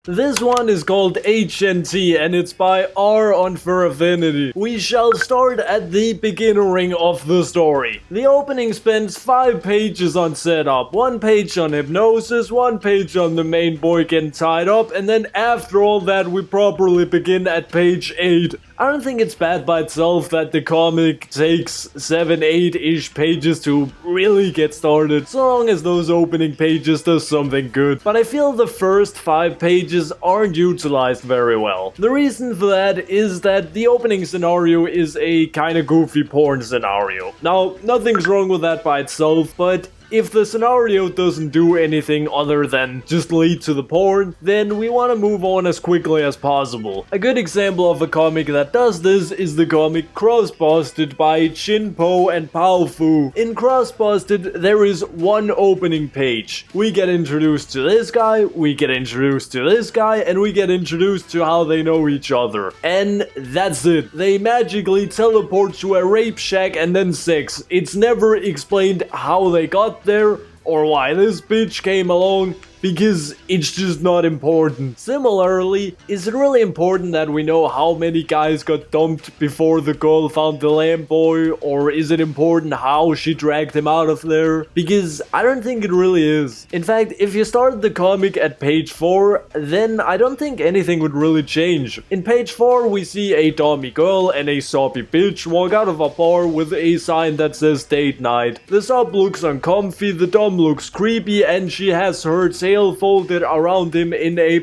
This one is called HNT and it's by R on Virginity. We shall start at the beginning of the story. The opening spends 5 pages on setup, 1 page on hypnosis, 1 page on the main boy getting tied up, and then after all that we properly begin at page 8. I don't think it's bad by itself that the comic takes 7-8-ish pages to really get started, so long as those opening pages does something good. But I feel the first 5 pages aren't utilized very well. The reason for that is that the opening scenario is a kinda goofy porn scenario. Now, nothing's wrong with that by itself, but if the scenario doesn't do anything other than just lead to the porn, then we want to move on as quickly as possible. A good example of a comic that does this is the comic Crossbusted by Chinpo and Palfu. In Crossbusted, there is 1 opening page. We get introduced to this guy, we get introduced to this guy, and we get introduced to how they know each other. And that's it. They magically teleport to a rape shack and then sex. It's never explained how they got there or why this bitch came along, because it's just not important. Similarly, is it really important that we know how many guys got dumped before the girl found the lamp boy, or is it important how she dragged him out of there? Because I don't think it really is. In fact, if you started the comic at page 4, then I don't think anything would really change. In page 4, we see a dummy girl and a soppy bitch walk out of a bar with a sign that says date night. The sop looks uncomfy, the dumb looks creepy, and she has her tail folded around him in a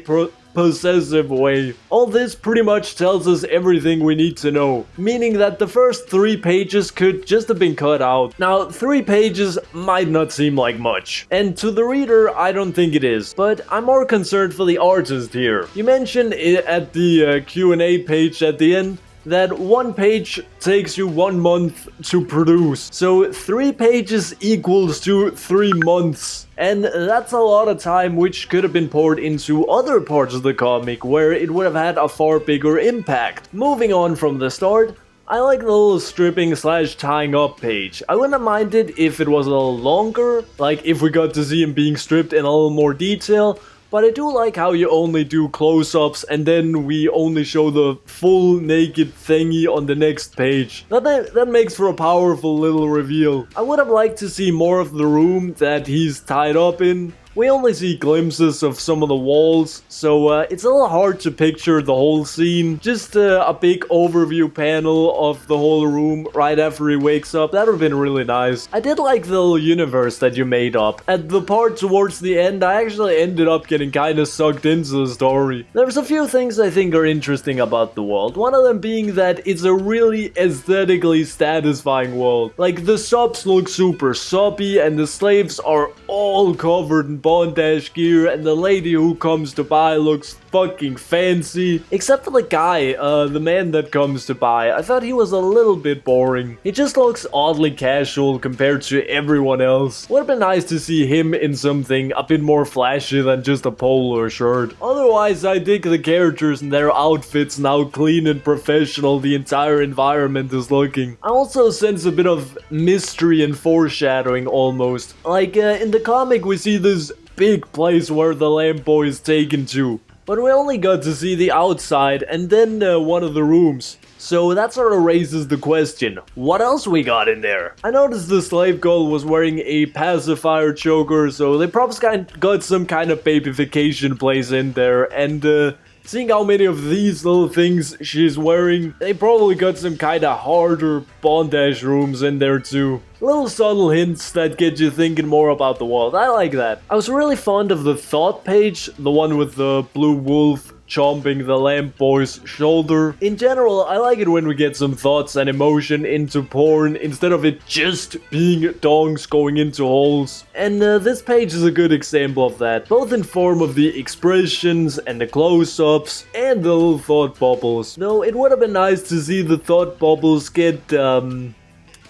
possessive way. All this pretty much tells us everything we need to know, meaning that the first 3 pages could just have been cut out. Now, 3 pages might not seem like much, and to the reader, I don't think it is, but I'm more concerned for the artist here. You mentioned at the Q&A page at the end that 1 page takes you 1 month to produce. So 3 pages equals to 3 months. And that's a lot of time which could have been poured into other parts of the comic where it would have had a far bigger impact. Moving on from the start, I like the little stripping / tying up page. I wouldn't have minded if it was a little longer, like if we got to see him being stripped in a little more detail. But I do like how you only do close-ups and then we only show the full naked thingy on the next page. That makes for a powerful little reveal. I would have liked to see more of the room that he's tied up in. We only see glimpses of some of the walls, so it's a little hard to picture the whole scene. Just a big overview panel of the whole room right after he wakes up. That would have been really nice. I did like the little universe that you made up. At the part towards the end, I actually ended up getting kind of sucked into the story. There's a few things I think are interesting about the world. One of them being that it's a really aesthetically satisfying world. Like, the subs look super soppy and the slaves are all covered in bondage gear, and the lady who comes to buy looks fucking fancy. Except for the guy, the man that comes to buy. I thought he was a little bit boring. He just looks oddly casual compared to everyone else. Would have been nice to see him in something a bit more flashy than just a polo shirt. Otherwise, I dig the characters and their outfits and how clean and professional the entire environment is looking. I also sense a bit of mystery and foreshadowing almost. Like, in the comic we see this big place where the lamp boy is taken to, but we only got to see the outside and then one of the rooms. So that sort of raises the question, what else we got in there? I noticed the slave girl was wearing a pacifier choker, so they probably got some kind of babyfication place in there, and seeing how many of these little things she's wearing, they probably got some kinda harder bondage rooms in there too. Little subtle hints that get you thinking more about the world. I like that. I was really fond of the thought page, the one with the blue wolf chomping the lamp boy's shoulder. In general, I like it when we get some thoughts and emotion into porn instead of it just being dongs going into holes. And this page is a good example of that, both in form of the expressions and the close-ups and the little thought bubbles. Though it would have been nice to see the thought bubbles get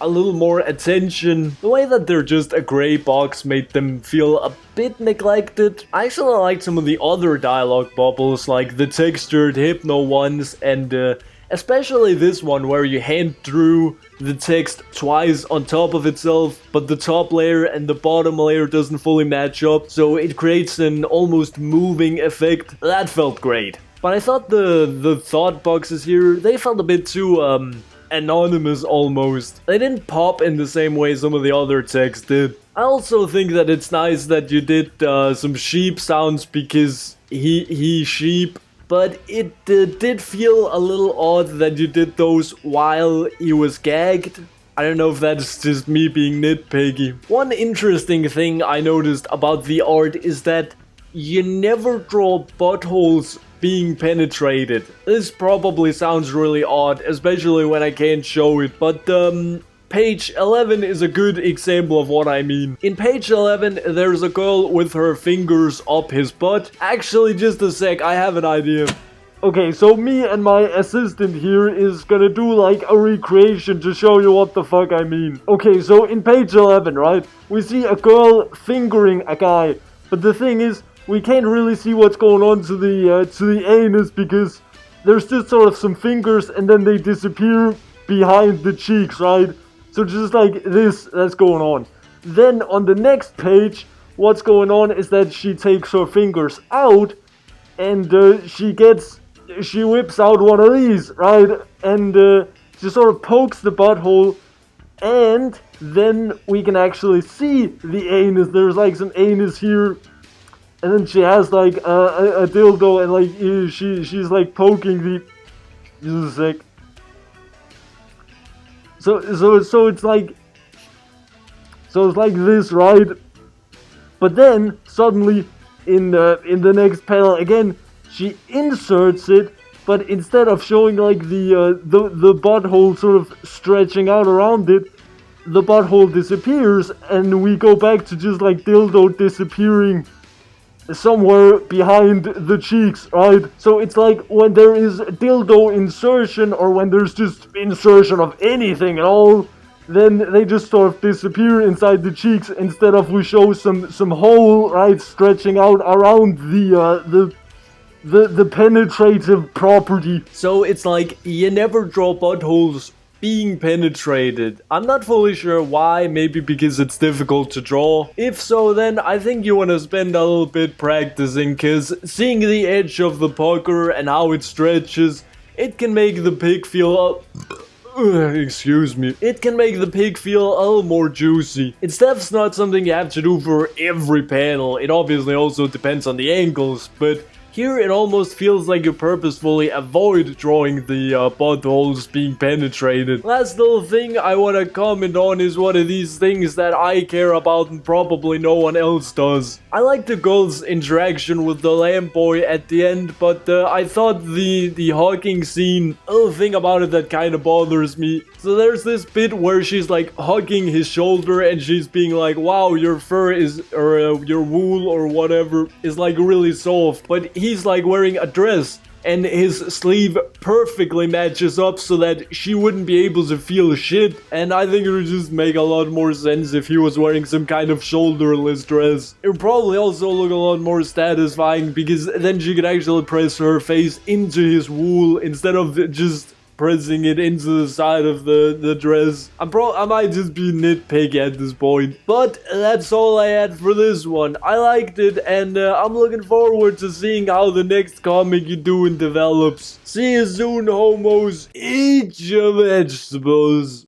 a little more attention. The way that they're just a grey box made them feel a bit neglected. I actually liked some of the other dialogue bubbles, like the textured hypno ones and Especially this one where you hand drew the text twice on top of itself, but the top layer and the bottom layer doesn't fully match up, so it creates an almost moving effect. That felt great. But I thought the thought boxes here, they felt a bit too, anonymous almost. They didn't pop in the same way some of the other text did. I also think that it's nice that you did some sheep sounds because he sheep, but it did feel a little odd that you did those while he was gagged. I don't know if that's just me being nitpicky. One interesting thing I noticed about the art is that you never draw buttholes being penetrated. This probably sounds really odd, especially when I can't show it, but page 11 is a good example of what I mean. In page 11, there's a girl with her fingers up his butt. Actually, just a sec, I have an idea. Okay, so me and my assistant here is gonna do like a recreation to show you what the fuck I mean. Okay, so in page 11, right, we see a girl fingering a guy, but the thing is, we can't really see what's going on to the anus because there's just sort of some fingers and then they disappear behind the cheeks, right? So just like this, that's going on. Then on the next page, what's going on is that she takes her fingers out and she whips out one of these, right? And she sort of pokes the butthole and then we can actually see the anus. There's like some anus here. And then she has like a dildo and like she's like poking the. Just a sec. So it's like this, right? But then suddenly in the next panel again she inserts it, but instead of showing like the butthole sort of stretching out around it, the butthole disappears and we go back to just like dildo disappearing somewhere behind the cheeks, right? So it's like when there is dildo insertion or when there's just insertion of anything at all, then they just sort of disappear inside the cheeks instead of we show some hole, right, stretching out around the penetrative property. So it's like you never draw buttholes being penetrated. I'm not fully sure why, maybe because it's difficult to draw. If so, then I think you want to spend a little bit practicing, cause seeing the edge of the pucker and how it stretches, it can make the pig feel excuse me. It can make the pig feel a little more juicy. It's definitely not something you have to do for every panel. It obviously also depends on the angles, but here it almost feels like you purposefully avoid drawing the buttholes being penetrated. Last little thing I want to comment on is one of these things that I care about and probably no one else does. I like the girl's interaction with the lamp boy at the end, but I thought the hugging scene, a little thing about it that kind of bothers me. So there's this bit where she's like hugging his shoulder and she's being like, wow, your fur is, or your wool or whatever is like really soft, but he's like wearing a dress and his sleeve perfectly matches up so that she wouldn't be able to feel shit, and I think it would just make a lot more sense if he was wearing some kind of shoulderless dress. It would probably also look a lot more satisfying because then she could actually press her face into his wool instead of just pressing it into the side of the dress. I might just be nitpicky at this point. But that's all I had for this one. I liked it and I'm looking forward to seeing how the next comic you do develops. See you soon, homos. Eat your vegetables.